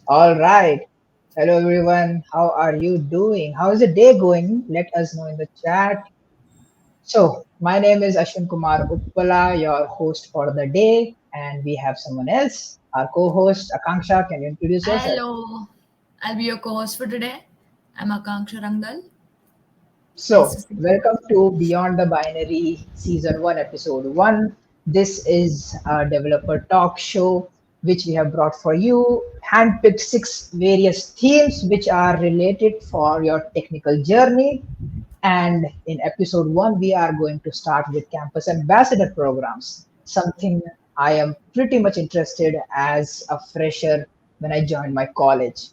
All right. Hello, everyone. How are you doing? How is the day going? Let us know in the chat. So, my name is Ashwin Kumar Uppala, your host for the day, and we have someone else, our co-host Akanksha. Can you introduce yourself? Hello, I'll be your co-host for today. I'm Akanksha Rangal. Nice to So, see you. welcome to Beyond the Binary Season 1, Episode 1. This is a developer talk show which we have brought for you. Handpicked six various themes which are related for your technical journey. And in Episode 1, we are going to start with campus ambassador programs, something I am pretty much interested as a fresher when I joined my college.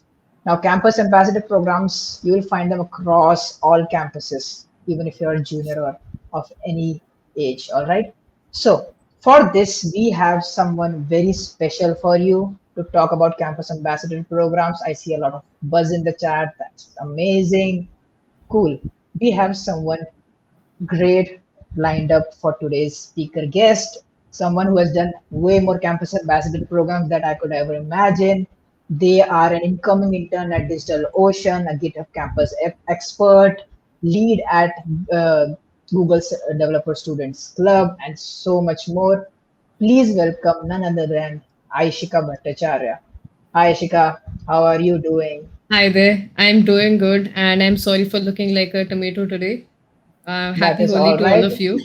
Now, campus ambassador programs, you will find them across all campuses, even if you're a junior or of any age, all right? So, for this, we have someone very special for you to talk about campus ambassador programs. I see a lot of buzz in the chat. That's amazing. Cool. We have someone great lined up for today's speaker guest, someone who has done way more campus ambassador programs that I could ever imagine. They are an incoming intern at Digital Ocean, a GitHub campus expert, lead at uh, Google's Developer Students Club, and so much more. Please welcome none other than Aishika Bhattacharya. Hi, Aishika. How are you doing? Hi there. I'm doing good and I'm sorry for looking like a tomato today. That Happy is Holi all to all right. of you.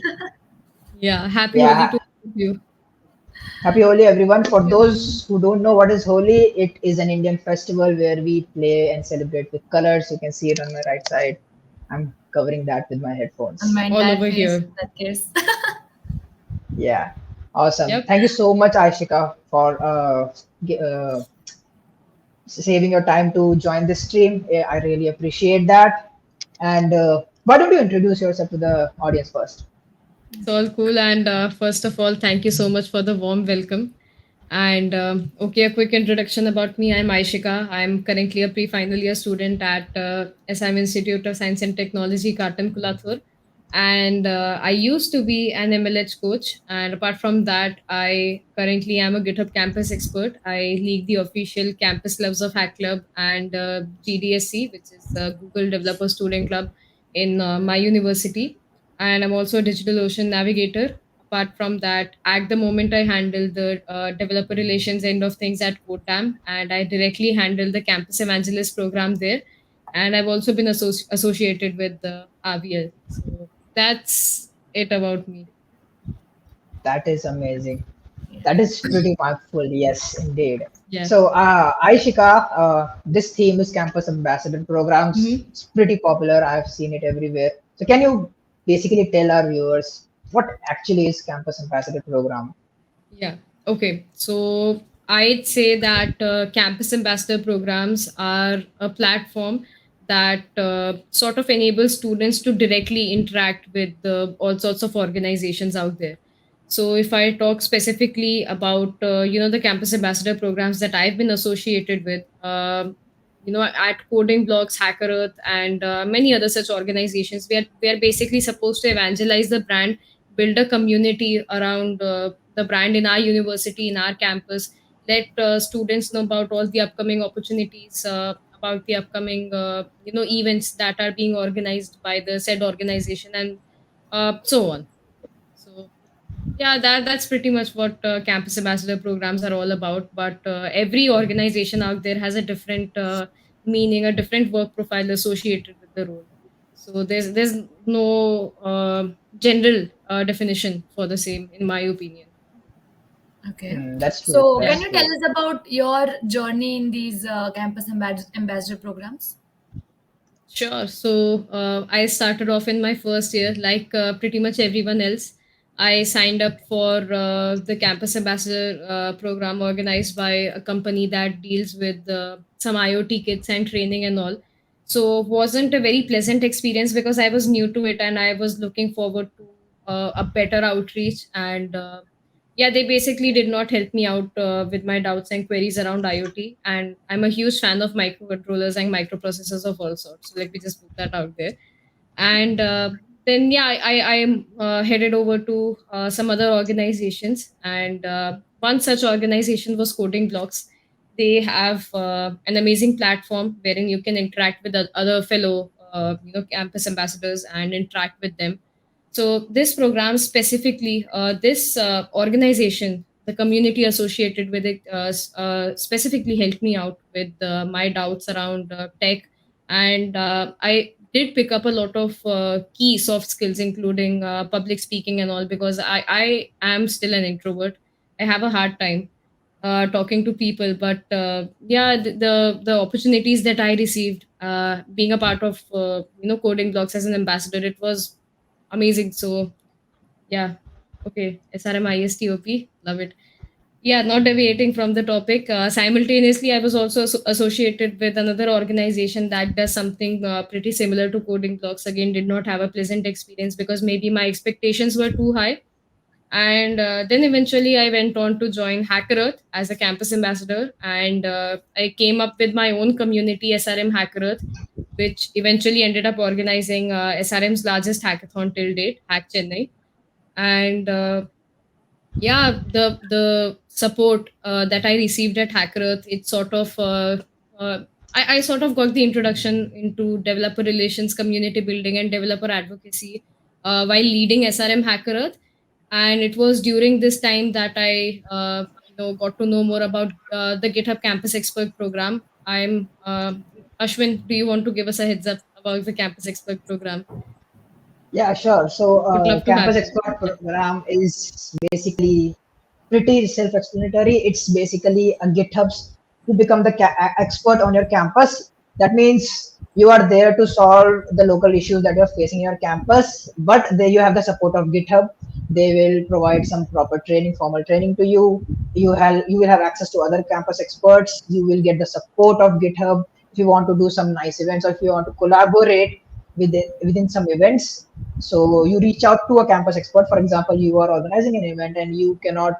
Yeah, happy Holi Yeah, to all of you. Happy Holi, everyone. For Thank you. those who don't know what is Holi, it is an Indian festival where we play and celebrate with colors. You can see it on my right side. I'm covering that with my On headphones. my All entire over face, here. in that case. Yeah, awesome. Yep. Thank you so much, Aishika, for saving your time to join this stream. I really appreciate that. And why don't you introduce yourself to the audience first? It's all cool. And first of all, thank you so much for the warm welcome. And okay, a quick introduction about me. I'm Aishika. I'm currently a pre final year student at SM Institute of Science and Technology, Kartan Kulathur. And I used to be an MLH coach. And apart from that, I currently am a GitHub campus expert. I lead the official Campus Clubs of Hack Club and GDSC, which is Google Developer Student Club in my university, and I'm also a DigitalOcean navigator. Apart from that, at the moment, I handle the developer relations end of things at CodeTam, and I directly handle the campus evangelist program there. And I've also been associated with the RVL. So that's it about me. That is amazing. Yeah. That is pretty mindful, yes, indeed. Yeah. So, Aishika, this theme is campus ambassador programs. Mhm. It's pretty popular. I've seen it everywhere. So, can you basically tell our viewers what actually is campus ambassador program? Yeah. Okay. So I'd say that campus ambassador programs are a platform that sort of enables students to directly interact with all sorts of organizations out there. So if I talk specifically about the campus ambassador programs that I've been associated with, at Coding Blocks, Hacker Earth, and many other such organizations, we are basically supposed to evangelize the brand, build a community around the brand in our university, in our campus, let students know about all the upcoming opportunities, about the upcoming events that are being organized by the said organization, and so on. So yeah, that's pretty much what campus ambassador programs are all about. But every organization out there has a different meaning, a different work profile associated with the role. So there's no general definition for the same, in my opinion. Okay. That's true. So, Yeah. can That's you tell true. us about your journey in these ambassador programs? Sure. So I started off in my first year, like pretty much everyone else. I signed up for the campus ambassador program organized by a company that deals with some IoT kits and training and all. So wasn't a very pleasant experience because I was new to it and I was looking forward to a better outreach, and yeah, they basically did not help me out with my doubts and queries around IoT. And I'm a huge fan of microcontrollers and microprocessors of all sorts. So let me just put that out there. And then, yeah, I am headed over to some other organizations. And one such organization was Coding Blocks. they have an amazing platform wherein you can interact with other fellow campus ambassadors and interact with them. So this program specifically, this organization, the community associated with it, specifically helped me out with my doubts around tech, and I did pick up a lot of key soft skills, including public speaking and all, because I am still an introvert. I have a hard time talking to people, but yeah, the opportunities that I received being a part of coding blocks as an ambassador, it was amazing. So yeah, okay, SRMISTOP, love it. Yeah, not deviating from the topic. Simultaneously, I was also associated with another organization that does something pretty similar to coding blocks. Again, did not have a pleasant experience because maybe my expectations were too high. And then eventually, I went on to join Hacker Earth as a campus ambassador. And I came up with my own community, SRM Hacker Earth, which eventually ended up organizing SRM's largest hackathon till date, Hack Chennai. And yeah, the support that I received at Hacker Earth, it sort of I sort of got the introduction into developer relations, community building, and developer advocacy while leading SRM Hacker Earth. And it was during this time that I got to know more about the GitHub Campus Expert program. I'm Ashwin. Do you want to give us a heads up about the Campus Expert program? Yeah, sure. So, Would love to Campus have you. Expert Yeah. program is basically pretty self-explanatory. It's basically a GitHubs to become the expert on your campus. That means you are there to solve the local issues that you're facing in your campus, but there you have the support of GitHub. They will provide some proper training, formal training to you. You will have access to other campus experts. You will get the support of GitHub if you want to do some nice events or if you want to collaborate within some events. So you reach out to a campus expert. For example, you are organizing an event and you cannot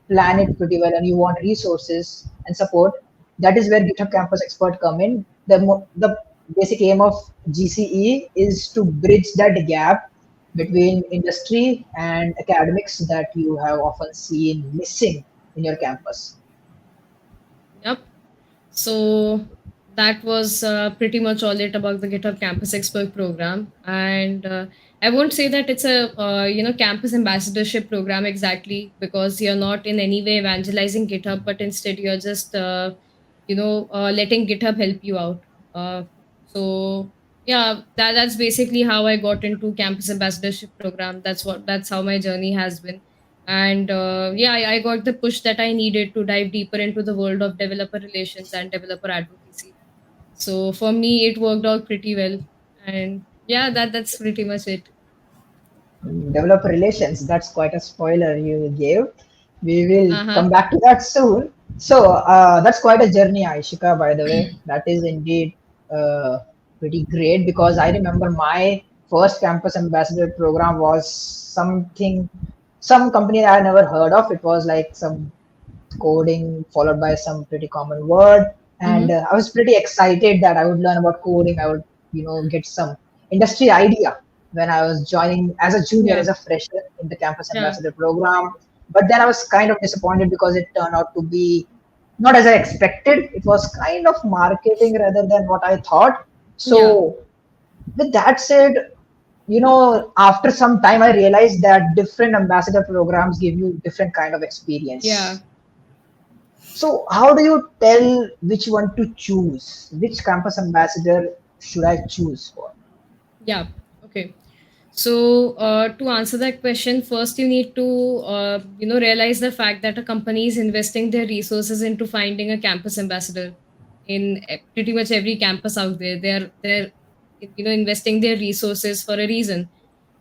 plan it pretty well and you want resources and support. That is where GitHub Campus Expert come in. The basic aim of GCE is to bridge that gap between industry and academics that you have often seen missing in your campus. Yep. So that was pretty much all it about the GitHub Campus Expert program. And I won't say that it's a campus ambassadorship program exactly, because you're not in any way evangelizing GitHub, but instead you're just letting GitHub help you out. Uh, so yeah, that's basically how I got into campus ambassadorship program. That's how my journey has been. And yeah, I got the push that I needed to dive deeper into the world of developer relations and developer advocacy. So for me, it worked out pretty well. And yeah, that's pretty much it. Developer relations, that's quite a spoiler you gave. We will Uh-huh. come back to that soon. So that's quite a journey, Aishika, by the way. That is indeed uh, pretty great, because I remember my first campus ambassador program was something, some company I never heard of. It was like some coding followed by some pretty common word, and Mm-hmm. I was pretty excited that I would learn about coding. I would get some industry idea when I was joining as a junior, Yeah. as a fresher in the campus Yeah. ambassador program. But then I was kind of disappointed because it turned out to be not as I expected. It was kind of marketing rather than what I thought. Yeah. So with that said, after some time I realized that different ambassador programs give you different kind of Yeah. experience. So, how do you tell which one to choose? Which campus ambassador should I choose for? Yeah. Okay. So to answer that question, first you need to realize the fact that a company is investing their resources into finding a campus ambassador in pretty much every campus out there. They're investing their resources for a reason.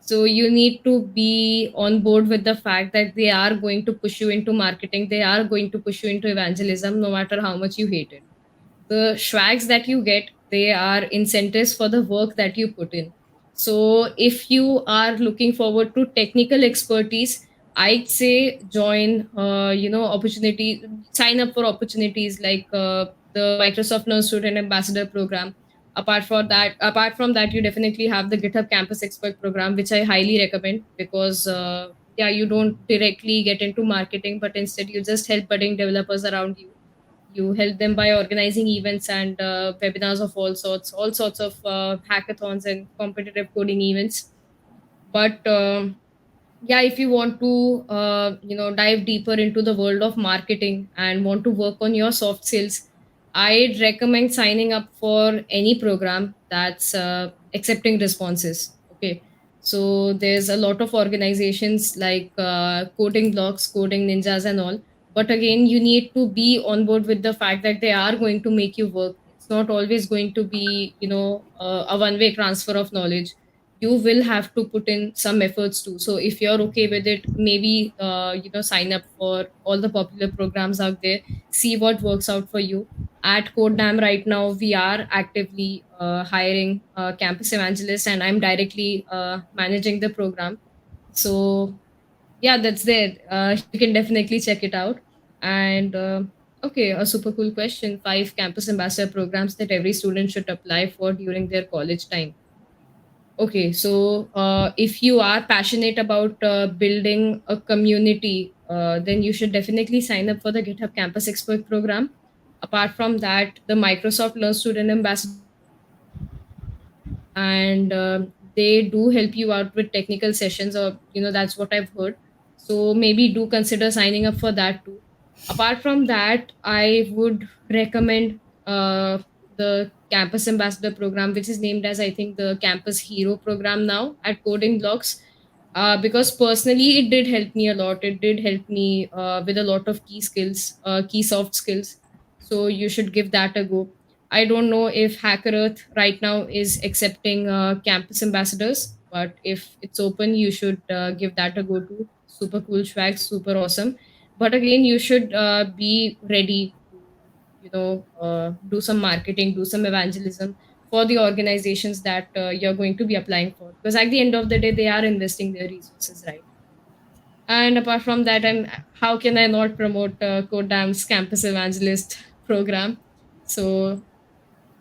So you need to be on board with the fact that they are going to push you into marketing. They are going to push you into evangelism, no matter how much you hate it. The swags that you get, they are incentives for the work that you put in. So if you are looking forward to technical expertise, I'd say join opportunity, sign up for opportunities like the Microsoft Nurse Student Ambassador program. Apart from that, you definitely have the GitHub Campus Expert program, which I highly recommend, because yeah, you don't directly get into marketing, but instead you just help budding developers around you. You help them by organizing events and webinars of all sorts of hackathons and competitive coding events. But yeah, if you want to dive deeper into the world of marketing and want to work on your soft skills, I'd recommend signing up for any program that's accepting responses. Okay, so there's a lot of organizations like coding blocks, coding ninjas and all, but again you need to be on board with the fact that they are going to make you work. It's not always going to be a one way transfer of knowledge. You will have to put in some efforts too. So if you're okay with it, maybe sign up for all the popular programs out there, see what works out for you. At Codedam right now, we are actively hiring campus evangelists, and I'm directly managing the program. So yeah, that's there. You can definitely check it out. And okay, a super cool question: 5 campus ambassador programs that every student should apply for during their college time. Okay, so if you are passionate about building a community, then you should definitely sign up for the GitHub Campus Expert program. Apart from that, the Microsoft Learn Student Ambassador program is also there, and they do help you out with technical sessions, or that's what I've heard. So maybe do consider signing up for that too. Apart from that, I would recommend the campus ambassador program, which is named as, I think, the campus hero program now at Coding Blocks. Because personally it did help me a lot. It did help me with a lot of key skills, key soft skills. So you should give that a go. I don't know if Hacker Earth right now is accepting campus ambassadors, but if it's open, you should give that a go too. Super cool swag, super awesome. But again, you should be ready to, do some marketing, do some evangelism for the organizations that you're going to be applying for. Because at the end of the day, they are investing their resources, right? And apart from that, how can I not promote Codam's campus evangelist program? So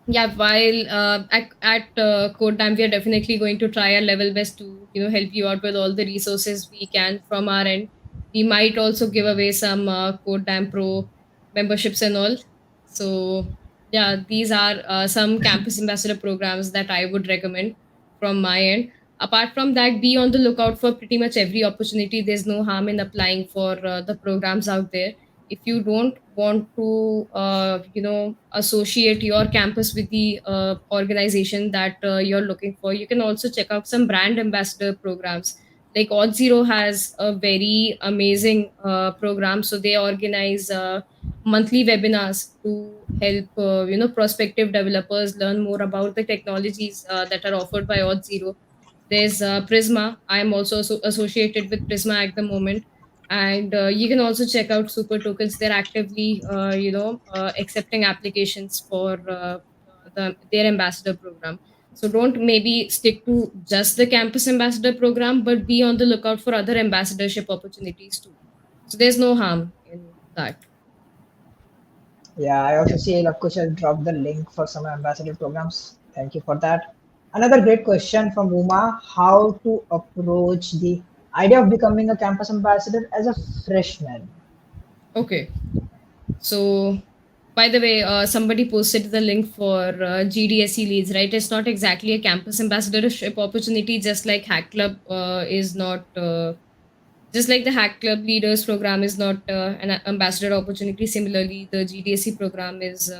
yeah, while at Codam, we are definitely going to try our level best to help you out with all the resources we can from our end. We might also give away some Codam Pro memberships and all. So yeah, these are some campus ambassador programs that I would recommend from my end. Apart from that, be on the lookout for pretty much every opportunity. There's no harm in applying for the programs out there. If you don't want to associate your campus with the organization that you're looking for, you can also check out some brand ambassador programs. Like Auth0 has a very amazing program. So they organize monthly webinars to help prospective developers learn more about the technologies that are offered by Auth0. There's Prisma. I am also associated with Prisma at the moment, and you can also check out Super Tokens. They're actively accepting applications for their ambassador program. So don't maybe stick to just the campus ambassador program, but be on the lookout for other ambassadorship opportunities too. So there's no harm in that. Yeah, I also see Lakush has dropped the link for some ambassador programs. Thank you for that. Another great question from Uma: how to approach the idea of becoming a campus ambassador as a freshman? Okay. So, by the way, somebody posted the link for GDSE leads, right? It's not exactly a campus ambassadorship opportunity, just like Hack Club is not, just like the Hack Club Leaders program is not an ambassador opportunity. Similarly, the GDSE program is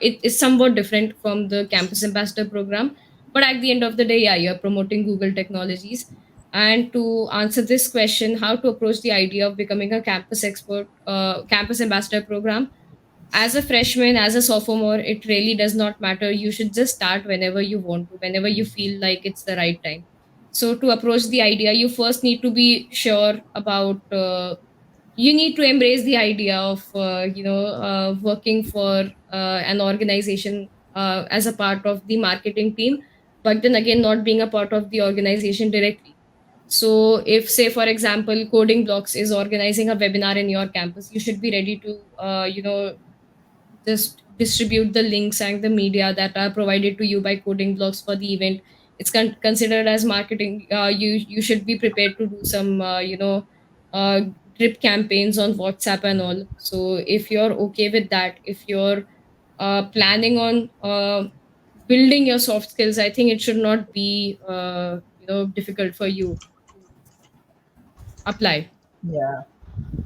it is somewhat different from the campus ambassador program. But at the end of the day, yeah, you're promoting Google technologies. And to answer this question, how to approach the idea of becoming a campus ambassador program, as a freshman, as a sophomore, it really does not matter. You should just start whenever you want to, whenever you feel like it's the right time. So to approach the idea, you first need to be sure about you need to embrace the idea of working for an organization as a part of the marketing team, but then again not being a part of the organization directly. So if, say for example, Coding Blocks is organizing a webinar in your campus, you should be ready to just distribute the links and the media that are provided to you by Coding Blocks for the event. It's considered as marketing. You should be prepared to do some uh, drip campaigns on WhatsApp and all. So if you're okay with that, if you're planning on building your soft skills, I think it should not be difficult for you to apply. Yeah,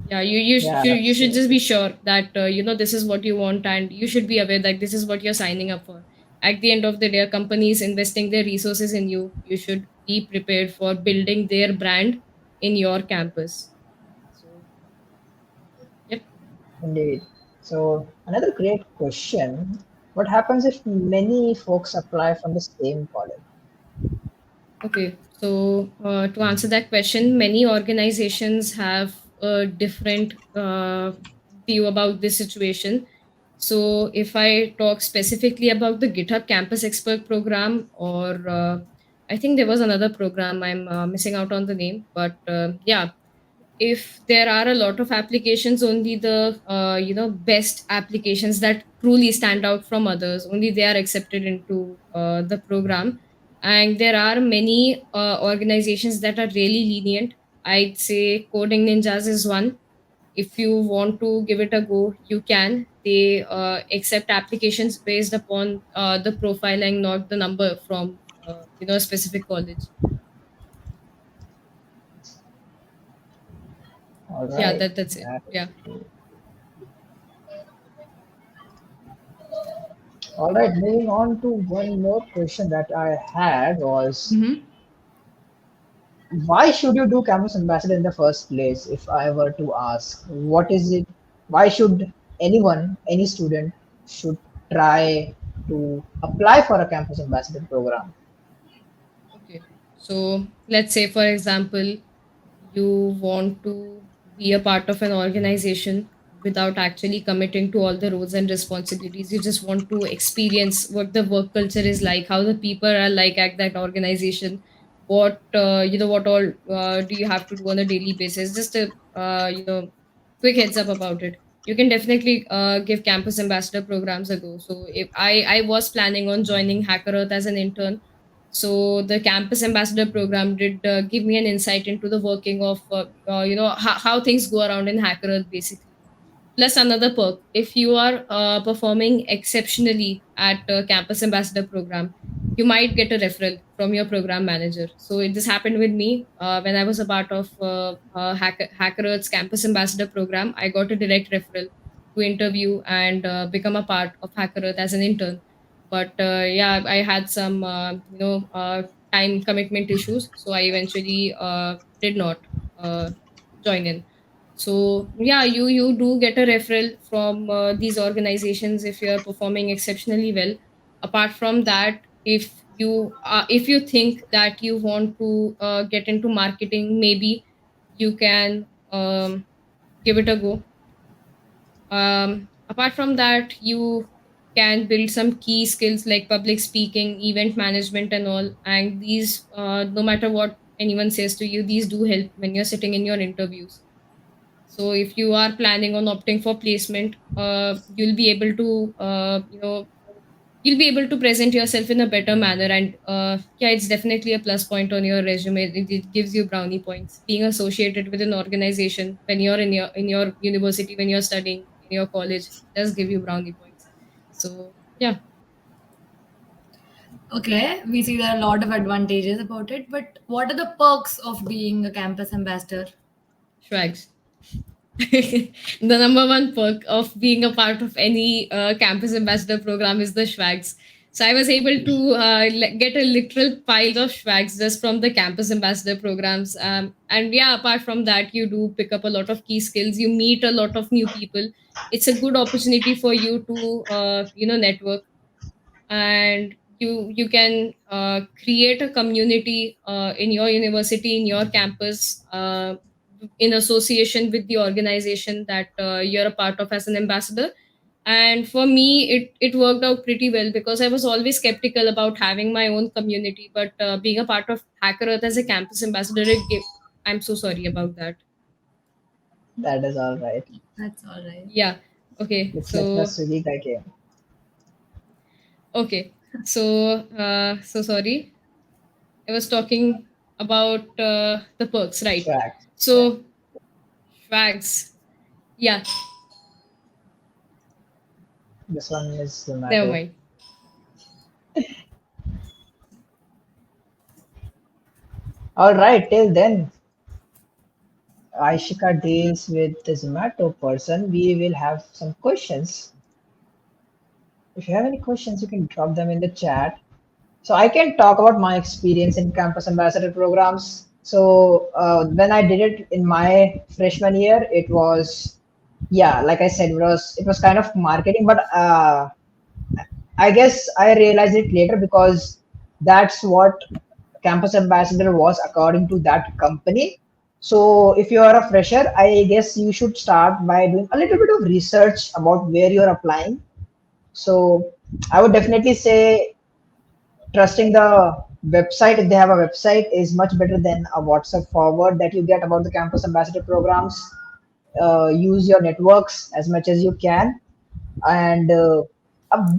Yeah, you should so just be sure that this is what you want, and you should be aware that this is what you're signing up for. At the end of the day, a company is investing their resources in you. You should be prepared for building their brand in your campus. So, yep. indeed. So another great question: what happens if many folks apply from the same college? Okay, so to answer that question, many organizations have a different view about this situation. So, if I talk specifically about the GitHub Campus Expert program, or I think there was another program, I'm missing out on the name, but yeah, if there are a lot of applications, only the best applications that truly stand out from others, only they are accepted into the program. And there are many organizations that are really lenient. I'd say Coding Ninjas is one. If you want to give it a go, you can. They accept applications based upon the profiling, not the number from a specific college. All Yeah, right. that's it. That Yeah. is true. All right. Moving on to one more question that I had was, Mm-hmm. why should you do campus ambassador in the first place? If I were to ask, what is it? Why should anyone, any student, should try to apply for a campus ambassador program? Okay. So let's say, for example, you want to be a part of an organization without actually committing to all the roles and responsibilities. You just want to experience what the work culture is like, how the people are like at that organization, what all do you have to do on a daily basis. Just a quick heads up about it. You can definitely give campus ambassador programs a go. So if I was planning on joining Hacker Earth as an intern, so the campus ambassador program did give me an insight into the working of how things go around in Hacker Earth basically. Plus another perk, if you are performing exceptionally at campus ambassador program, you might get a referral from your program manager. So this happened with me when I was a part of Hacker Earth's campus ambassador program. I got a direct referral to interview and become a part of Hacker Earth as an intern. But yeah, I had some time commitment issues, so I eventually did not uh, join in. So yeah, you do get a referral from these organizations if you are performing exceptionally well. Apart from that, if you think that you want to get into marketing, maybe you can give it a go. Apart from that, you can build some key skills like public speaking, event management, and all. And these, no matter what anyone says to you, these do help when you're sitting in your interviews. So if you are planning on opting for placement, you'll be able to present yourself in a better manner. And yeah, it's definitely a plus point on your resume. It gives you brownie points. Being associated with an organization when you're in your university, when you're studying in your college, does give you brownie points. So yeah, Okay, we see there are a lot of advantages about it, but what are the perks of being a campus ambassador? Schwags. The number one perk of being a part of any campus ambassador program is the schwags. So I was able to get a literal pile of schwags just from the campus ambassador programs. And yeah, apart from that, you do pick up a lot of key skills. You meet a lot of new people. It's a good opportunity for you to network, and you can create a community in your university, in your campus, in association with the organization that you're a part of as an ambassador. And for me, it worked out pretty well because I was always skeptical about having my own community, but being a part of Hacker Earth as a campus ambassador, I'm so sorry about that. That is all right. That's all right. Yeah. Okay, Looks like the so Swiggy guy came. okay, so sorry, I was talking about the perks, right? Tracks. Yeah. So, Facts. Yeah, This one is never Zomato. mind. All right, till then, Aishika deals with the Zomato person. We will have some questions. If you have any questions, you can drop them in the chat. So I can talk about my experience in campus ambassador programs. So when I did it in my freshman year, it was, yeah, like I said, it was kind of marketing, but I guess I realized it later because that's what campus ambassador was according to that company. So if you are a fresher, I guess you should start by doing a little bit of research about where you're applying. So I would definitely say trusting the website, if they have a website, is much better than a WhatsApp forward that you get about the campus ambassador programs. Use your networks as much as you can, and a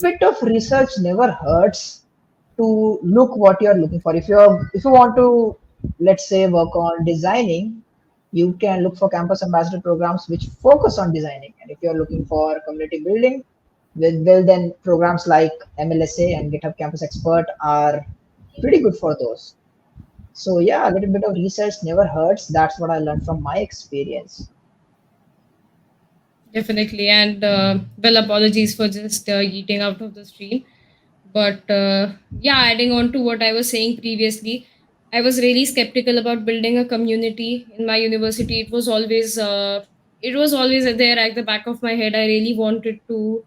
bit of research never hurts to look what you're looking for. If you want to, let's say, work on designing, you can look for campus ambassador programs which focus on designing. And if you're looking for community building, well then programs like MLSA and GitHub Campus Expert are pretty good for those. So yeah, a little bit of research never hurts. That's what I learned from my experience. Definitely. And well, apologies for just eating out of the stream. But yeah, adding on to what I was saying previously, I was really skeptical about building a community in my university. It was always there at the back of my head. I really wanted to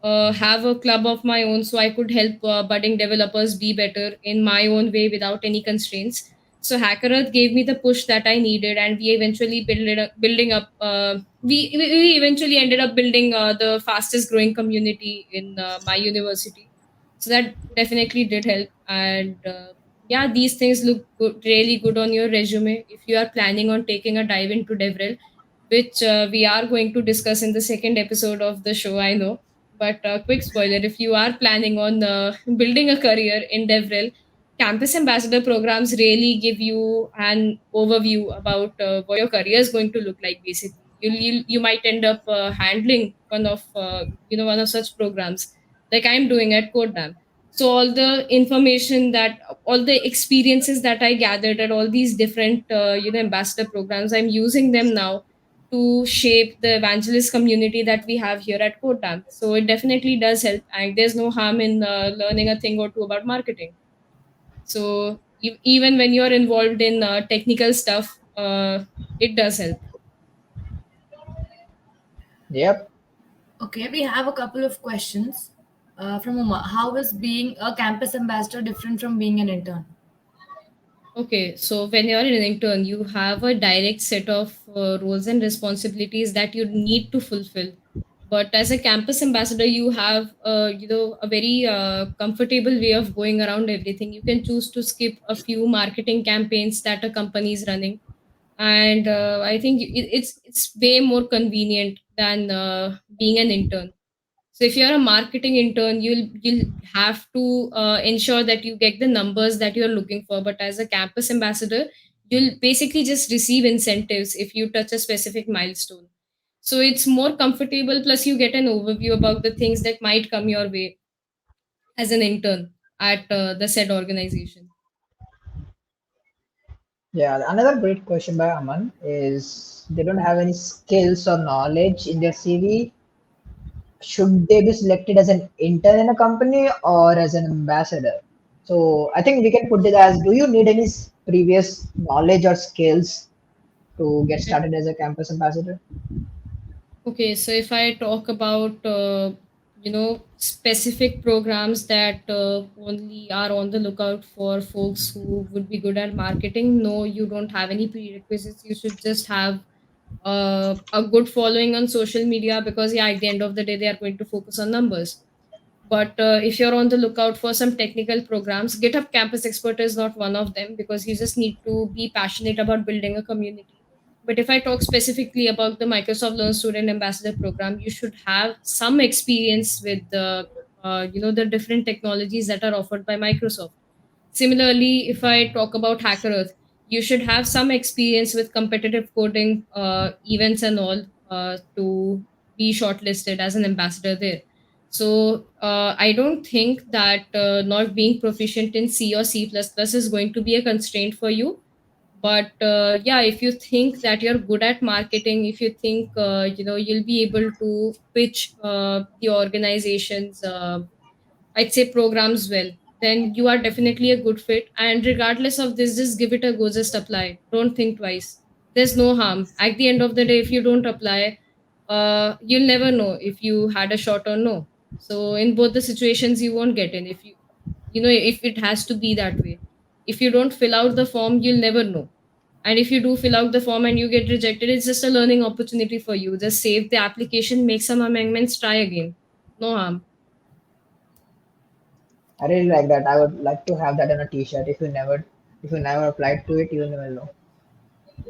have a club of my own so I could help budding developers be better in my own way without any constraints. So Hacker Earth gave me the push that I needed, and we eventually building up. We eventually ended up building the fastest growing community in my university. So that definitely did help. And yeah, these things look good, really good on your resume if you are planning on taking a dive into DevRel, which we are going to discuss in the second episode of the show. I know, but quick spoiler: if you are planning on building a career in DevRel, campus ambassador programs really give you an overview about what your career is going to look like. Basically, you might end up handling one of such programs like I'm doing at CodeDam. So all the experiences that I gathered at all these different ambassador programs, I'm using them now to shape the evangelist community that we have here at Kotam. So it definitely does help, and there's no harm in learning a thing or two about marketing. So even when you're involved in technical stuff, it does help. Yep. Okay, we have a couple of questions from Uma. How is being a campus ambassador different from being an intern? Okay, so when you're an intern, you have a direct set of roles and responsibilities that you need to fulfill. But as a campus ambassador, you have a very comfortable way of going around everything. You can choose to skip a few marketing campaigns that a company is running, and I think it's way more convenient than being an intern. So if you're a marketing intern, you'll have to ensure that you get the numbers that you're looking for. But as a campus ambassador, you'll basically just receive incentives if you touch a specific milestone. So it's more comfortable. Plus, you get an overview about the things that might come your way as an intern at the said organization. Yeah, another great question by Aman is they don't have any skills or knowledge in their CV. Should they be selected as an intern in a company or as an ambassador? So I think we can put it as, do you need any previous knowledge or skills to get started as a campus ambassador? Okay, so if I talk about specific programs that only are on the lookout for folks who would be good at marketing, no, you don't have any prerequisites. You should just have a good following on social media because yeah, at the end of the day, they are going to focus on numbers. But if you're on the lookout for some technical programs, GitHub Campus Expert is not one of them because you just need to be passionate about building a community. But if I talk specifically about the Microsoft Learn Student Ambassador program, you should have some experience with the different technologies that are offered by Microsoft. Similarly, if I talk about Hacker Earth, you should have some experience with competitive coding events and all to be shortlisted as an ambassador there. So I don't think that not being proficient in C or C++ is going to be a constraint for you. But yeah, if you think that you're good at marketing, if you think you'll be able to pitch the organization's I'd say programs well, then you are definitely a good fit. And regardless of this, just give it a go, just apply. Don't think twice. There's no harm. At the end of the day, if you don't apply, you'll never know if you had a shot or no. So in both the situations, you won't get in. If if it has to be that way. If you don't fill out the form, you'll never know. And if you do fill out the form and you get rejected, it's just a learning opportunity for you. Just save the application, make some amendments, try again. No harm. I really like that. I would like to have that on a T-shirt. If you never applied to it, you will never know.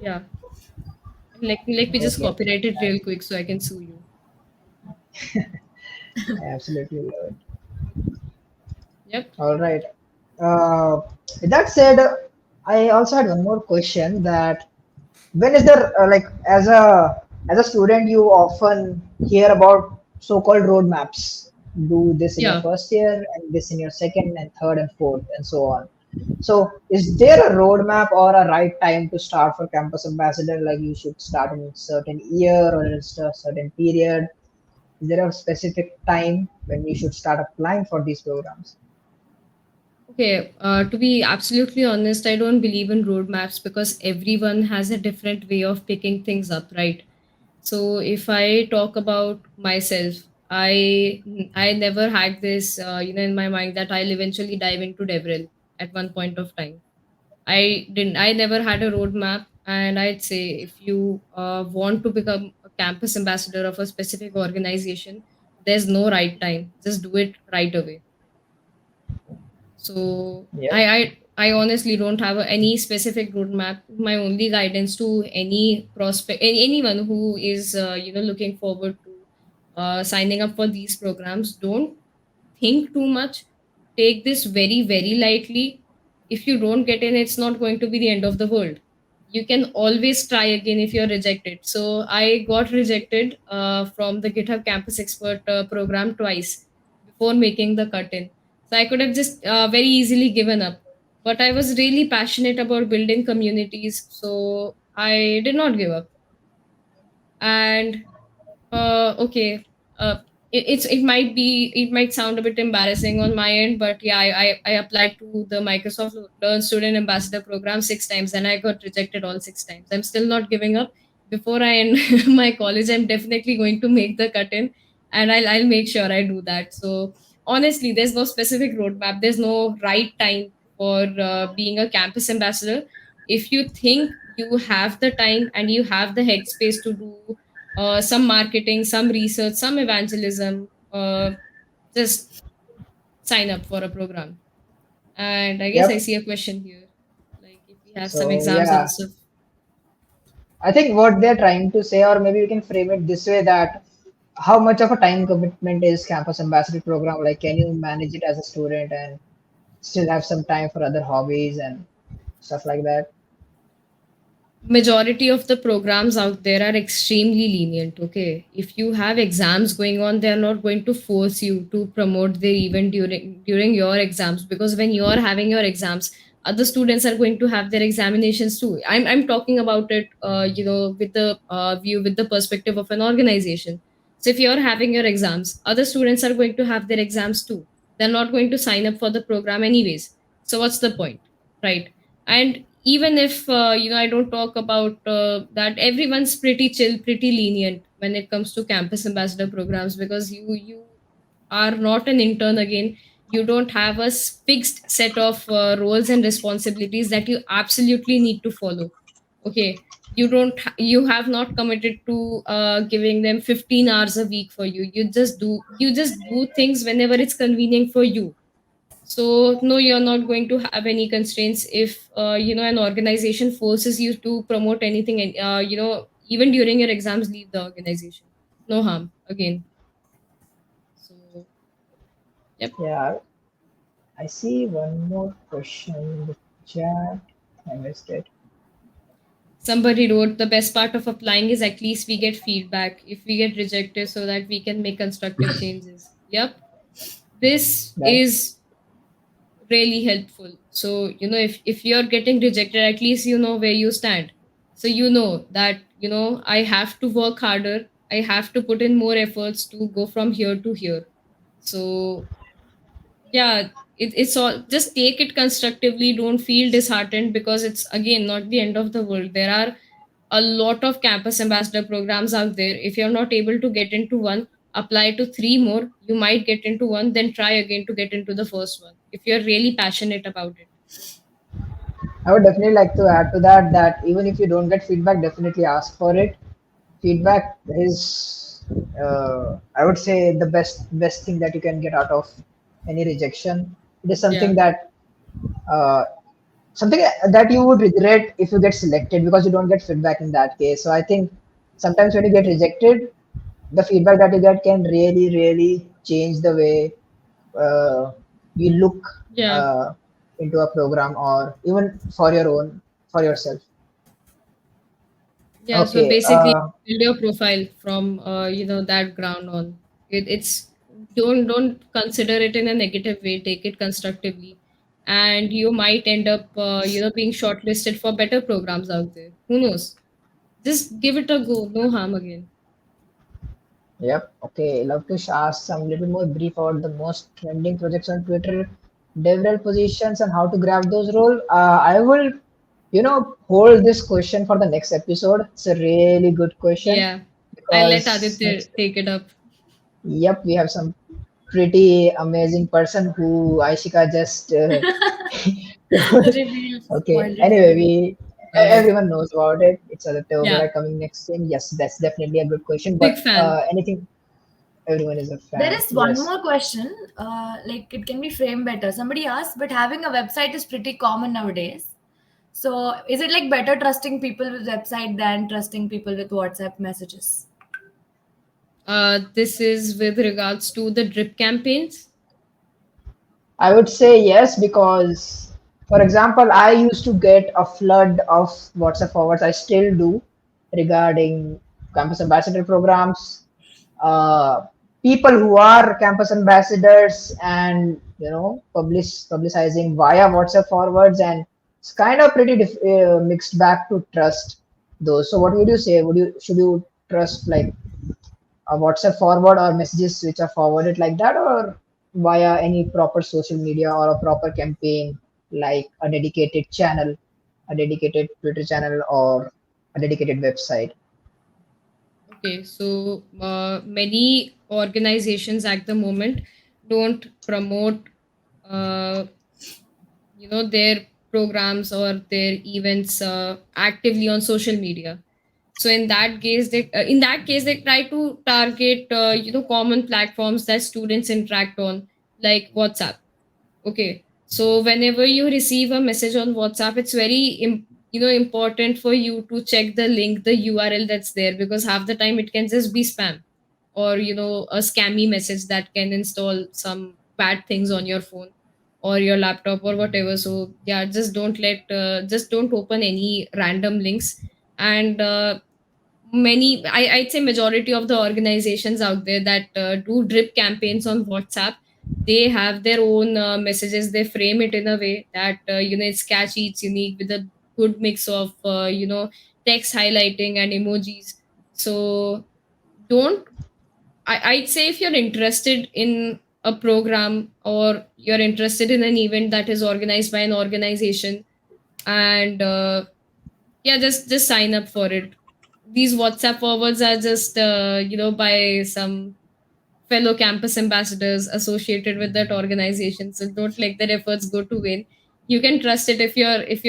Yeah. Let me just Okay, copyright it real quick so I can sue you. I absolutely love it. Yep. All right. Uh, with that said, I also had one more question. That when is there like as a student, you often hear about so-called roadmaps. Do this in your Yeah. first year, and this in your second and third and fourth, and so on. So, is there a roadmap or a right time to start for campus ambassador? Like you should start in a certain year or in a certain period. Is there a specific time when you should start applying for these programs? Okay. To be absolutely honest, I don't believe in roadmaps because everyone has a different way of picking things up, right? So if I talk about myself, I never had this in my mind that I'll eventually dive into DevRel at one point of time. I never had a roadmap, and I'd say if you want to become a campus ambassador of a specific organization, there's no right time. Just do it right away. So Yep. I honestly don't have any specific roadmap. My only guidance to any prospect, anyone who is looking forward to signing up for these programs, don't think too much. Take this very, very lightly. If you don't get in, it's not going to be the end of the world. You can always try again if you're rejected. So I got rejected from the GitHub Campus Expert program twice before making the cut in. So I could have just very easily given up. But I was really passionate about building communities. So I did not give up. And okay. It might sound a bit embarrassing on my end, but yeah, I applied to the Microsoft Learn Student Ambassador program 6 times and I got rejected all 6 times. I'm still not giving up. Before I end my college, I'm definitely going to make the cut in, and I'll make sure I do that. So honestly, there's no specific roadmap. There's no right time for being a campus ambassador. If you think you have the time and you have the headspace to do some marketing, some research, some evangelism. Just sign up for a program. And I guess I Yep. see a question here, like if we have some So exams and yeah, stuff. I think what they're trying to say, or maybe we can frame it this way, that how much of a time commitment is campus ambassador program? Like, can you manage it as a student and still have some time for other hobbies and stuff like that? Majority of the programs out there are extremely lenient. Okay, if you have exams going on, they're not going to force you to promote their event during your exams, because when you are having your exams, other students are going to have their examinations too. I'm talking about it with the view, with the perspective of an organization. So if you're having your exams, other students are going to have their exams too. They're not going to sign up for the program anyways, so what's the point, right? And even if I don't talk about that, everyone's pretty chill, pretty lenient when it comes to campus ambassador programs, because you are not an intern again. You don't have a fixed set of roles and responsibilities that you absolutely need to follow. Okay, you have not committed to giving them 15 hours a week for you. You just do things whenever it's convenient for you. So no, you're not going to have any constraints if an organization forces you to promote anything, and even during your exams, leave the organization. No harm again. So yep. Yeah, I see one more question in the chat. I missed it. Somebody wrote, the best part of applying is at least we get feedback if we get rejected so that we can make constructive changes. Yep. This That is really helpful. So, if you're getting rejected, at least you know where you stand. So you know that, I have to work harder. I have to put in more efforts to go from here to here. So yeah, it's all, just take it constructively. Don't feel disheartened because it's again not the end of the world. There are a lot of campus ambassador programs out there. If you're not able to get into one, apply to three more. You might get into one, then try again to get into the first one if you're really passionate about it. I would definitely like to add to that, that even if you don't get feedback, definitely ask for it. Feedback is, I would say, the best thing that you can get out of any rejection. It is Yeah. uh, something that you would regret if you get selected because you don't get feedback in that case. So I think sometimes when you get rejected, the feedback that you get can really change the way uh, you look Yeah. uh, into a program or even for your own for yourself. Yeah, so Okay. basically build your profile from that ground on. It's don't consider it in a negative way, take it constructively. And you might end up being shortlisted for better programs out there. Who knows? Just give it a go, no harm again. Yep. Okay. Love to ask some little more brief about the most trending projects on Twitter, DevRel positions, and how to grab those roles. I will, hold this question for the next episode. It's a really good question Yeah. I'll let because Aditya next, take it up. yep, we have some pretty amazing person who Aishika just. Reveal, Okay. spoiled it for Anyway, you. everyone knows about it. It's Aditya Yeah. Oberoi coming next in. Yes, that's definitely a good question. Big But fan. anything, everyone is a There fan. is one Yes. more question. Like it can be framed better. Somebody asked, but having a website is pretty common nowadays. So is it like better trusting people with website than trusting people with WhatsApp messages? This is with regards to the drip campaigns. I would say yes because, for example, I used to get a flood of WhatsApp forwards. I still do regarding campus ambassador programs. People who are campus ambassadors and publicizing via WhatsApp forwards, and it's kind of pretty mixed bag to trust those. So, what would you say? Should you trust like a WhatsApp forward or messages which are forwarded like that, or via any proper social media or a proper campaign like a dedicated channel, a dedicated Twitter channel, or a dedicated website? Okay, so many organizations at the moment don't promote, uh, their programs or their events actively on social media. So in that case they try to target common platforms that students interact on, like WhatsApp. Okay. So whenever you receive a message on WhatsApp, it's very important for you to check the link, the URL that's there, because half the time it can just be spam or a scammy message that can install some bad things on your phone or your laptop or whatever. So yeah, just don't open any random links. And I'd say majority of the organizations out there that do drip campaigns on WhatsApp, they have their own messages. They frame it in a way that it's catchy, it's unique, with a good mix of text highlighting and emojis. So don't I'd say if you're interested in a program or you're interested in an event that is organized by an organization, and yeah, just sign up for it. These WhatsApp forwards are just by some fellow campus ambassadors associated with that organization, so don't let their efforts go to vain. You can trust it if you're if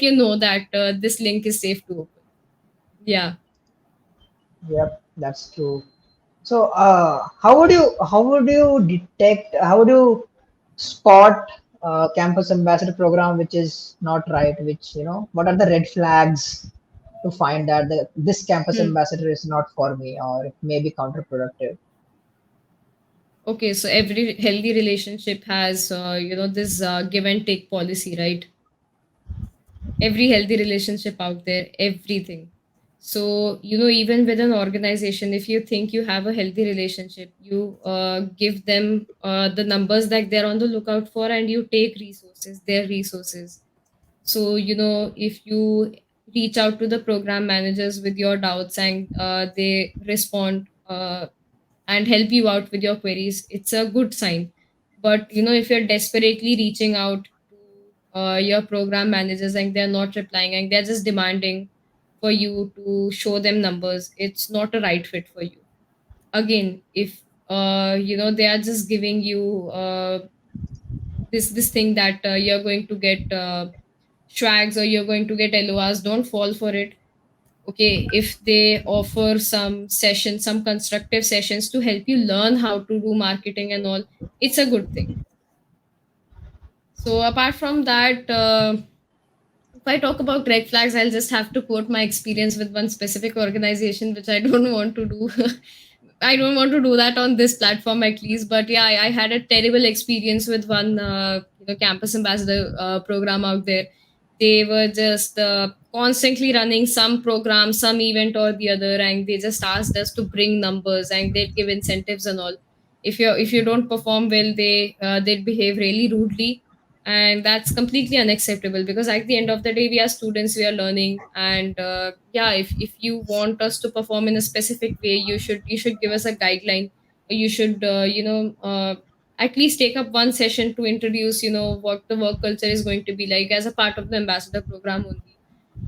you know that this link is safe to open. Yeah. Yep, that's true. So, how would you detect? How would you spot campus ambassador program which is not right? What are the red flags to find that this campus Hmm. ambassador is not for me, or it may be counterproductive? Okay, so every healthy relationship has this give and take policy, right? every healthy relationship out there, everything. So, even with an organization, if you think you have a healthy relationship, you give them the numbers that they're on the lookout for, and you take resources, their resources. So, if you reach out to the program managers with your doubts, and they respond and help you out with your queries, it's a good sign. But, if you're desperately reaching out to your program managers and they're not replying and they're just demanding for you to show them numbers, it's not a right fit for you. Again, if they are just giving you this thing that you're going to get swags, or you're going to get LORs, don't fall for it. Okay, if they offer some sessions, some constructive sessions to help you learn how to do marketing and all, it's a good thing. So apart from that, if I talk about red flags, I'll just have to quote my experience with one specific organization, which I don't want to do. I don't want to do that on this platform at least. But yeah, I had a terrible experience with one, campus ambassador program out there. They were just constantly running some program, some event or the other, and they just asked us to bring numbers, and they'd give incentives and all. If you don't perform well, they'd behave really rudely, and that's completely unacceptable, because at the end of the day, we are students, we are learning. And yeah, if you want us to perform in a specific way, you should give us a guideline, or you should at least take up one session to introduce what the work culture is going to be like as a part of the ambassador program only.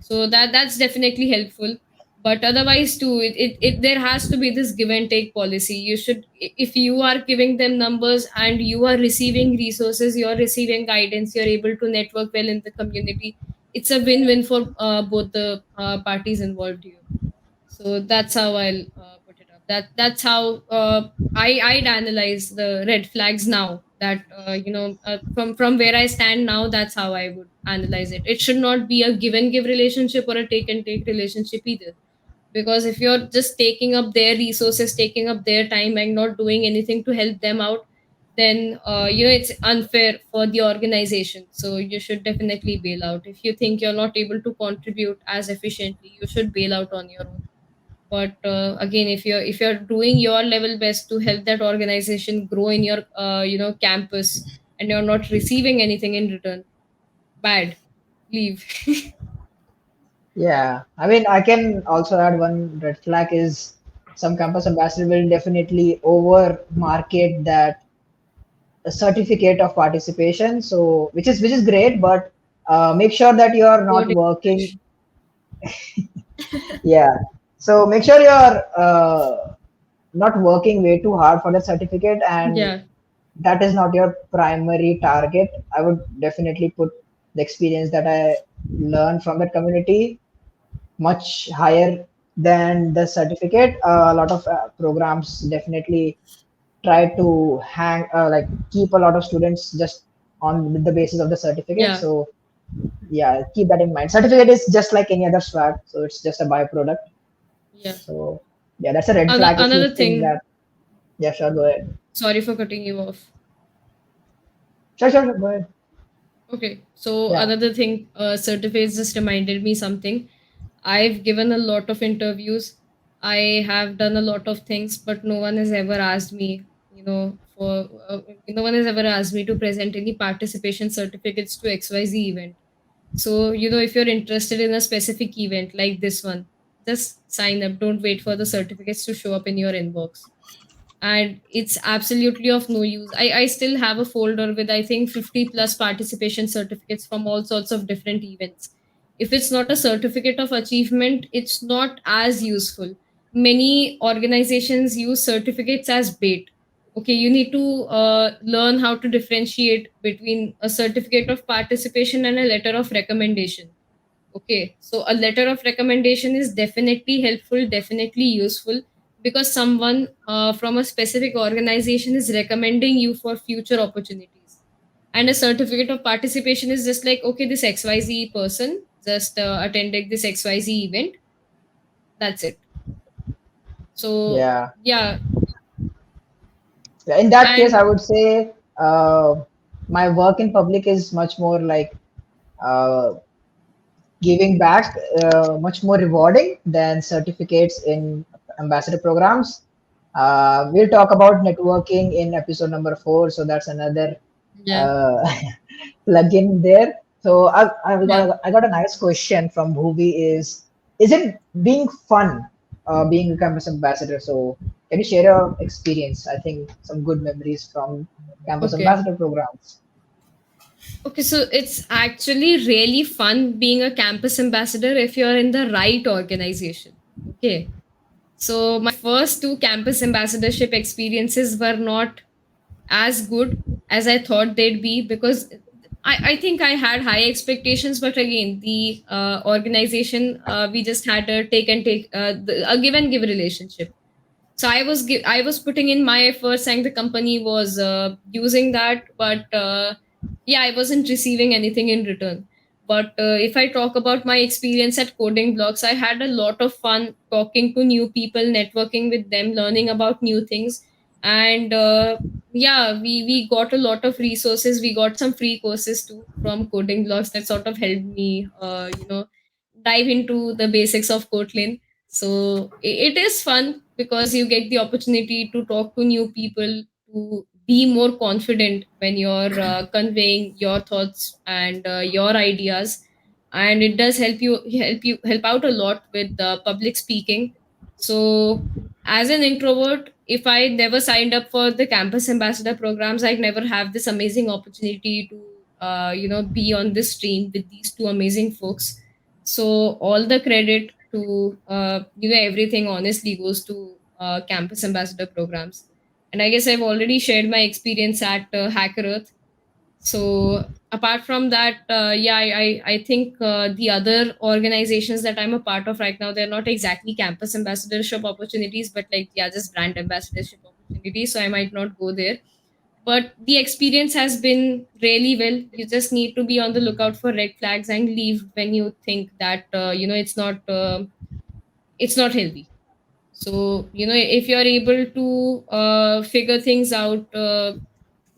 So that's definitely helpful. But otherwise too, there has to be this give and take policy. You should, if you are giving them numbers and you are receiving resources, you're receiving guidance, you're able to network well in the community, it's a win-win for both the parties involved here. So that's how I'll put it up. That's how I'd analyze the red flags now. That from where I stand now, that's how I would analyze it. It should not be a give and give relationship or a take and take relationship either. Because if you're just taking up their resources, taking up their time, and not doing anything to help them out, then it's unfair for the organization. So you should definitely bail out. If you think you're not able to contribute as efficiently, you should bail out on your own. But again, if you're doing your level best to help that organization grow in your campus, and you're not receiving anything in return, bad, leave. Yeah, I mean, I can also add one red flag is some campus ambassador will definitely over market that a certificate of participation. So, which is great, but make sure that you are not Coding working. section. Yeah. So make sure you're not working way too hard for that certificate, and Yeah, that is not your primary target. I would definitely put the experience that I learned from that community much higher than the certificate. A lot of programs definitely try to like keep a lot of students just on the basis of the certificate. yeah, So yeah, keep that in mind. Certificate is just like any other swag, so it's just a byproduct. yeah. So yeah, that's a red flag if you Another think thing, that. Yeah, sure, go ahead. sorry for cutting you off. Sure, go ahead. Okay, so Yeah. another thing, certificates just reminded me something. I've given a lot of interviews. I have done a lot of things, but no one has ever asked me, no one has ever asked me to present any participation certificates to XYZ event. So, if you're interested in a specific event like this one, just sign up. Don't wait for the certificates to show up in your inbox. And it's absolutely of no use. I still have a folder with, I think, 50 plus participation certificates from all sorts of different events. If it's not a certificate of achievement, it's not as useful. Many organizations use certificates as bait. Okay, you need to learn how to differentiate between a certificate of participation and a letter of recommendation. Okay, so a letter of recommendation is definitely helpful, definitely useful, because someone from a specific organization is recommending you for future opportunities. And a certificate of participation is just like, okay, this XYZ person just attended this XYZ event. That's it. So, Yeah. yeah. In that case, I And would say my work in public is much more like uh, giving back much more rewarding than certificates in ambassador programs. We'll talk about networking in episode number 4, so that's another Yeah. uh, plug in there. So Yeah. I got a nice question from Bhuvi is it being fun being a campus ambassador? So can you share your experience? I think some good memories from campus Okay. ambassador programs. Okay, so it's actually really fun being a campus ambassador if you're in the right organization. Okay. So my first two campus ambassadorship experiences were not as good as I thought they'd be because I think I had high expectations, but again, the organization, we just had a take and take, a give and give relationship. So I was putting in my efforts and the company was using that, but yeah, I wasn't receiving anything in return. But if I talk about my experience at coding blocks, I had a lot of fun talking to new people, networking with them, learning about new things. And yeah, we got a lot of resources. We got some free courses too from coding blocks that sort of helped me dive into the basics of Kotlin. So it is fun because you get the opportunity to talk to new people, to be more confident when you're conveying your thoughts and your ideas, and it does help out a lot with public speaking. So as an introvert, if I never signed up for the campus ambassador programs, I'd never have this amazing opportunity to be on this stream with these two amazing folks. So all the credit to everything honestly goes to campus ambassador programs. And I guess I've already shared my experience at Hacker Earth. So apart from that, yeah, I think the other organizations that I'm a part of right now, they're not exactly campus ambassadorship opportunities, but like, yeah, just brand ambassadorship opportunities. So I might not go there, but the experience has been really well. You just need to be on the lookout for red flags and leave when you think that it's not healthy. So if you're able to figure things out,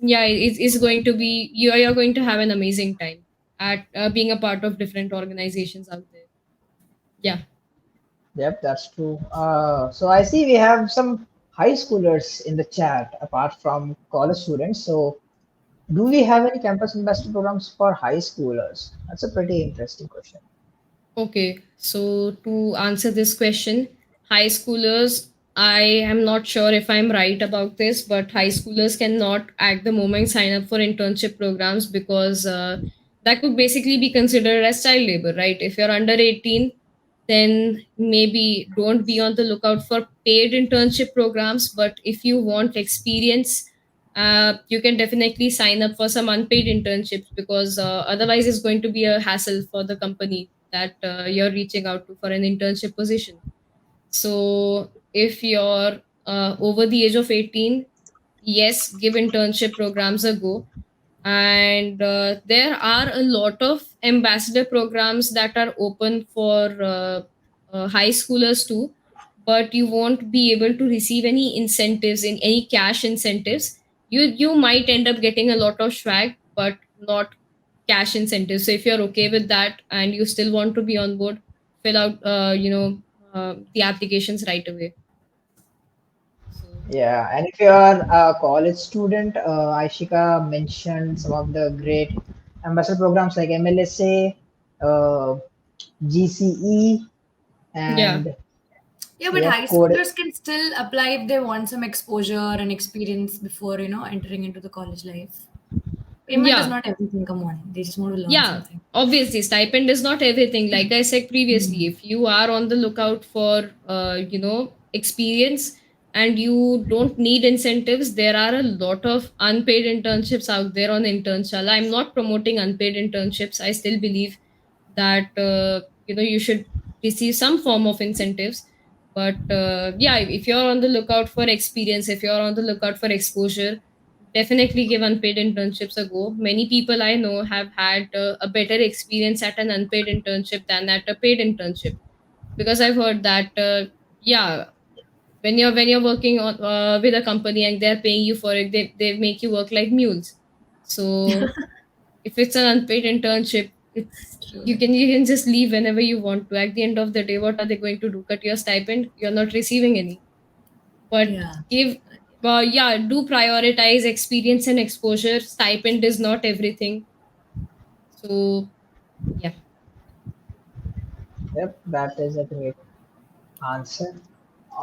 yeah, it's going to be, you're going to have an amazing time at being a part of different organizations out there. Yeah. Yep, that's true. So I see we have some high schoolers in the chat apart from college students. So do we have any campus ambassador programs for high schoolers? That's a pretty interesting question. Okay, so to answer this question, high schoolers, I am not sure if I'm right about this, but high schoolers cannot at the moment sign up for internship programs because that could basically be considered as child labor, right? If you're under 18, then maybe don't be on the lookout for paid internship programs. But if you want experience, you can definitely sign up for some unpaid internships because otherwise it's going to be a hassle for the company that you're reaching out to for an internship position. So if you're over the age of 18, yes, give internship programs a go. And there are a lot of ambassador programs that are open for high schoolers too, but you won't be able to receive any incentives, in any cash incentives. You might end up getting a lot of swag, but not cash incentives. So if you're okay with that and you still want to be on board, fill out the applications right away. So Yeah, and if you are a college student, Aishika mentioned some of the great ambassador programs like MLSA, uh, GCE, yeah. and Yeah, but yep, high code. schoolers can still apply if they want some exposure and experience before, entering into the college life. Payment is Yeah. not everything, come on. They just want to learn Yeah, something. obviously, stipend is not everything. Like I said previously, if you are on the lookout for, experience and you don't need incentives, there are a lot of unpaid internships out there on Internshala. I'm not promoting unpaid internships. I still believe that, you should receive some form of incentives. But yeah, if you're on the lookout for experience, if you're on the lookout for exposure, definitely give unpaid internships a go. Many people I know have had a better experience at an unpaid internship than at a paid internship because I've heard that yeah, when you're working on with a company and they're paying you for it, they make you work like mules. So if it's an unpaid internship, It's True. you can just leave whenever you want to. At the end of the day, what are they going to do? Cut your stipend? You're not receiving any. But Yeah. give, yeah, do prioritize experience and exposure. Stipend is not everything. So yeah. Yep, that is a great answer.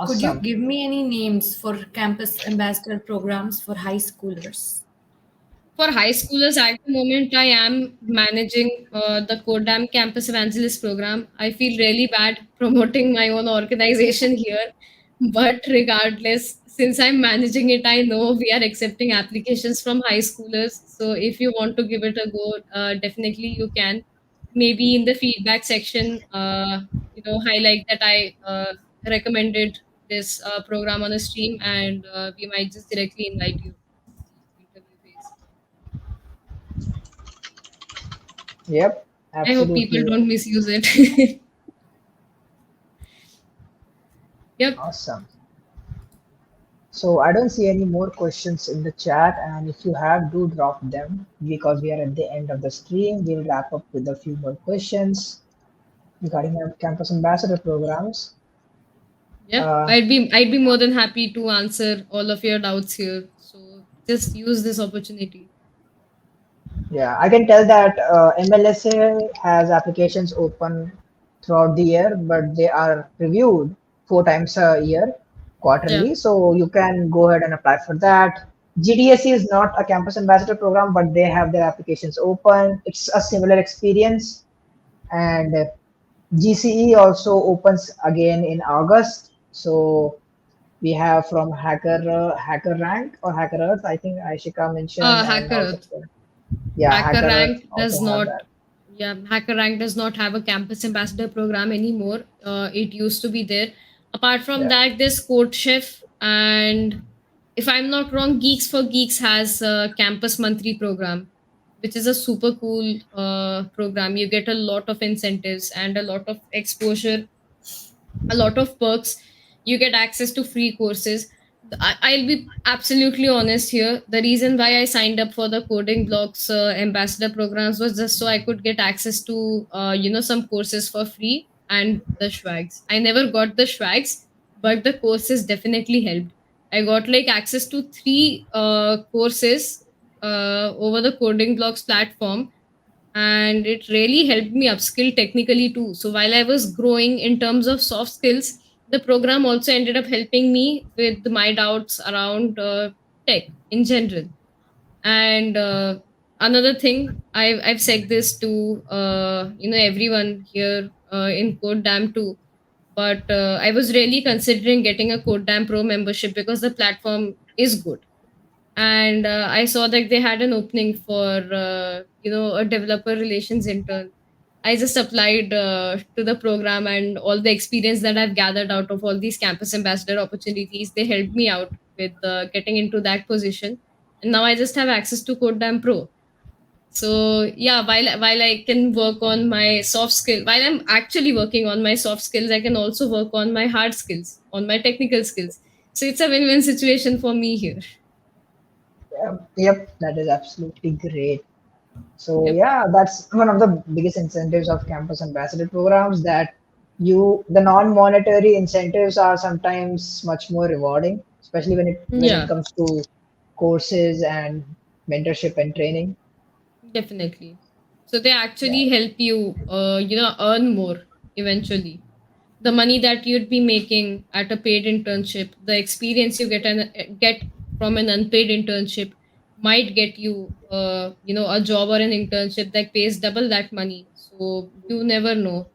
Could you Awesome. give me any names for campus ambassador programs for high schoolers? For high schoolers at the moment, I am managing the Kodam Campus Evangelist program. I feel really bad promoting my own organization here, but regardless, since I'm managing it, I know we are accepting applications from high schoolers. So if you want to give it a go, definitely you can. Maybe in the feedback section, highlight that I recommended this program on a stream, and we might just directly invite you to the interview phase. Yep, I hope people absolutely. don't misuse it. Yep. Awesome. So I don't see any more questions in the chat, and if you have, do drop them because we are at the end of the stream. We'll wrap up with a few more questions regarding our campus ambassador programs. Yep. Uh, I'd be more than happy to answer all of your doubts here. So just use this opportunity. yeah, I can tell that MLSA has applications open throughout the year, but they are reviewed 4 times a year, Yeah. quarterly. So you can go ahead and apply for that. GDSC is not a campus ambassador program, but they have their applications open. It's a similar experience. And GCE also opens again in August. So we have from Hacker Rank or Hacker Earth, I think Aishika mentioned, and Hacker also Earth. yeah, Hacker Hacker Earth Rank also does have not. that. Yeah, Hacker Rank does not have a campus ambassador program anymore. It used to be there. Apart from Yeah. that, there's Code Chef, and if I'm not wrong, Geeks for Geeks has a campus monthly program, which is a super cool program. You get a lot of incentives and a lot of exposure, a lot of perks. You get access to free courses. I'll be absolutely honest here. The reason why I signed up for the coding blocks ambassador programs was just so I could get access to some courses for free and the swags. I never got the swags, but the courses definitely helped. I got like access to three courses over the coding blocks platform, and it really helped me upskill technically too. So while I was growing in terms of soft skills, the program also ended up helping me with my doubts around tech in general. And another thing, I've said this to everyone here in Code Dam too, but I was really considering getting a Code Dam Pro membership because the platform is good, and I saw that they had an opening for a developer relations intern. I just applied to the program, and all the experience that I've gathered out of all these campus ambassador opportunities, they helped me out with getting into that position. And now I just have access to Codedam Pro. So yeah, while I can work on my soft skill, while I'm actually working on my soft skills, I can also work on my hard skills, on my technical skills. So it's a win-win situation for me here. Yep, that is absolutely great. So Yep. yeah, that's one of the biggest incentives of campus ambassador programs that the non-monetary incentives are sometimes much more rewarding, especially when it Yeah. comes to courses and mentorship and training. Definitely. So they Yeah. actually help you, earn more eventually. The money that you'd be making at a paid internship, the experience you get from an unpaid internship might get you, a job or an internship that pays double that money. So you never know,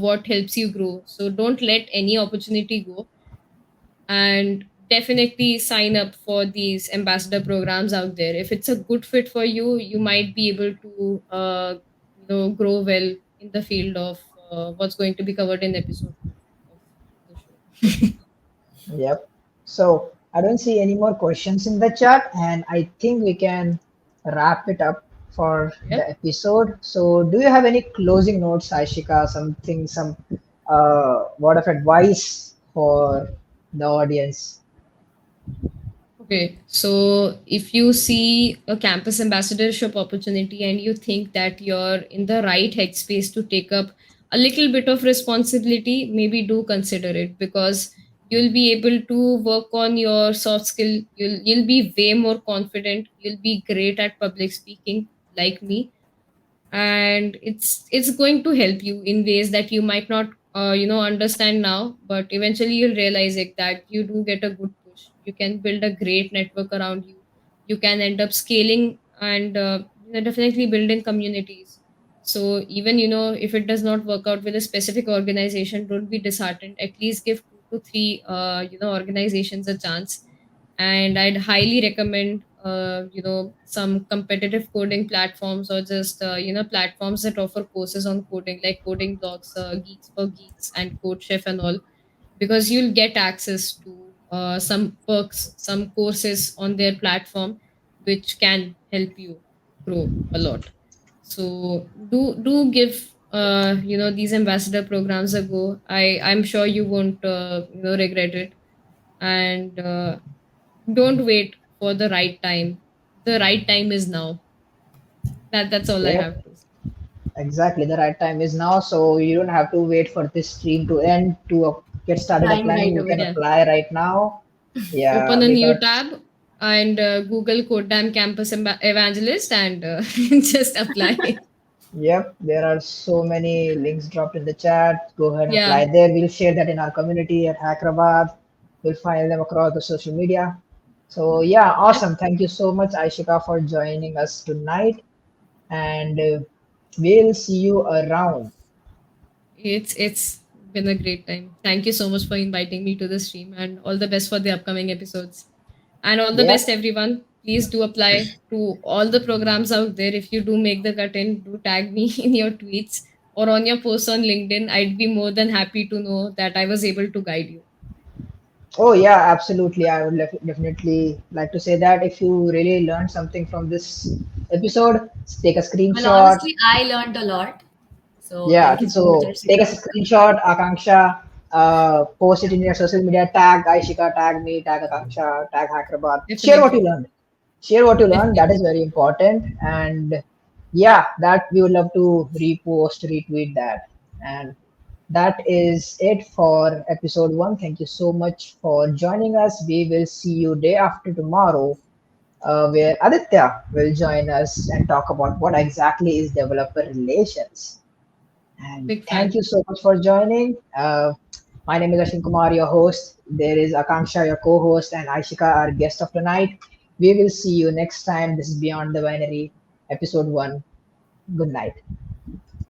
what helps you grow. So don't let any opportunity go, and definitely sign up for these ambassador programs out there. If it's a good fit for you, you might be able to grow well in the field of what's going to be covered in episode 2 of the show. Yep. So I don't see any more questions in the chat, and I think we can wrap it up for Yep. the episode. So do you have any closing notes, Aishika? Something, some word of advice for the audience? Okay, so if you see a campus ambassadorship opportunity and you think that you're in the right headspace to take up a little bit of responsibility, maybe do consider it, because you'll be able to work on your soft skill. You'll be way more confident. You'll be great at public speaking, like me, and it's going to help you in ways that you might not understand now, but eventually you'll realize it, that you do get a good push. You can build a great network around you. You can end up scaling and definitely building communities. So even if it does not work out with a specific organization, don't be disheartened. At least give 2 to 3 organizations a chance. And I'd highly recommend some competitive coding platforms, or just platforms that offer courses on coding, like coding blogs, Geeks for Geeks and Code Chef and all, because you'll get access to some perks, some courses on their platform, which can help you grow a lot. So do give these ambassador programs a go. I'm sure you won't regret it. And don't wait for the right time. The right time is now. That's all I have Yep, to say. exactly. The right time is now, so you don't have to wait for this stream to end to get started Applying applying. right You can away. Yeah. apply right now. Yeah, Open a new because tab and Google Codam Campus Evangelist and just apply. yep, there are so many links dropped in the chat. Go ahead and Yeah, apply there. We'll share that in our community at Hyderabad. We'll find them across the social media. So yeah, yep. awesome. Thank you so much, Aishika, for joining us tonight, and we'll see you around. It's been a great time. Thank you so much for inviting me to the stream, and all the best for the upcoming episodes. And all the best, Yep. everyone. Please do apply to all the programs out there. If you do make the cut in, do tag me in your tweets or on your posts on LinkedIn. I'd be more than happy to know that I was able to guide you. Oh yeah, absolutely. I would definitely like to say that if you really learned something from this episode, take a Well, screenshot. honestly, I learned a lot. So thank Yeah, you so much, so take a Arshika. screenshot, Akanksha, post it in your social media, tag Aishika, tag me, tag Akanksha, tag Hyderabad. Share what you Definitely. learned. Share what you learned. That is Definitely. very important. And yeah, that we would love to repost, retweet that. And that is it for episode one. Thank you so much for joining us. We will see you day after tomorrow, where Aditya will join us and talk about what exactly is developer relations. And Big thank fan. you so much for joining. My name is Ashin Kumar, your host. There is Akanksha, your co host, and Aishika, our guest of tonight. We will see you next time. This is Beyond the Binary, episode one. Good night.